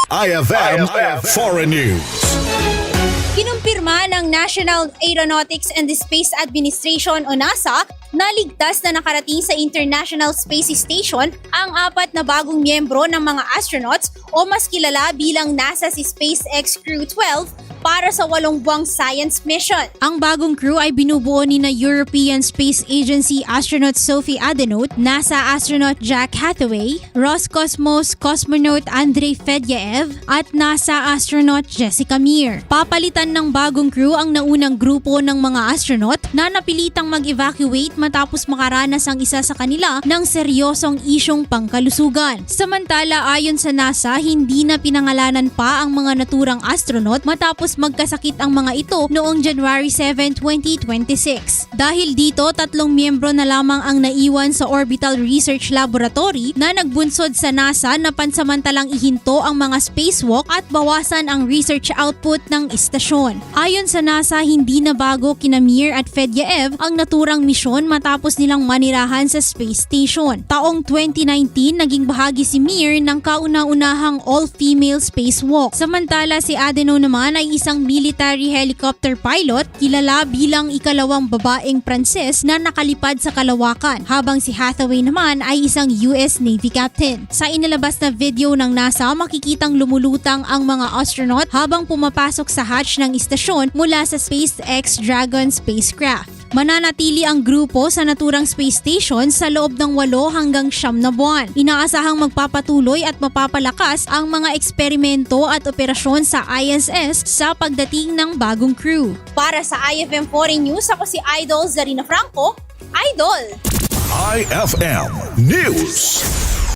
IFM Foreign News. Kinumpirma ng National Aeronautics and Space Administration o NASA na ligtas na nakarating sa International Space Station ang 4 na bagong miyembro ng mga astronauts o mas kilala bilang NASA si SpaceX Crew 12 para sa 8 buwang science mission. Ang bagong crew ay binubuo ni na European Space Agency astronaut Sophie Adenote, NASA astronaut Jack Hathaway, Roscosmos cosmonaut Andrei Fedyaev at NASA astronaut Jessica Meir. Papalitan ng bagong crew ang naunang grupo ng mga astronaut na napilitang mag-evacuate matapos makaranas ang isa sa kanila ng seryosong isyong pangkalusugan. Samantala, ayon sa NASA, hindi na pinangalanan pa ang mga naturang astronaut matapos magkasakit ang mga ito noong January 7, 2026. Dahil dito, 3 miyembro na lamang ang naiwan sa Orbital Research Laboratory na nagbunsod sa NASA na pansamantalang ihinto ang mga spacewalk at bawasan ang research output ng istasyon. Ayon sa NASA, hindi na bago kina Mir at Fedyaev ang naturang misyon matapos nilang manirahan sa space station. Taong 2019, naging bahagi si Mir ng kauna-unahang all-female spacewalk. Samantala, si Adeno naman ay isang military helicopter pilot, kilala bilang ikalawang babaeng Pranses na nakalipad sa kalawakan, habang si Hathaway naman ay isang US Navy captain. Sa inilabas na video ng NASA, makikitang lumulutang ang mga astronaut habang pumapasok sa hatch ng istasyon mula sa SpaceX Dragon spacecraft. Mananatili ang grupo sa naturang space station sa loob ng 8 hanggang 9 na buwan. Inaasahang magpapatuloy at mapapalakas ang mga eksperimento at operasyon sa ISS sa pagdating ng bagong crew. Para sa IFM Foreign News, ako si Idol Zarina Franco. Idol! IFM News.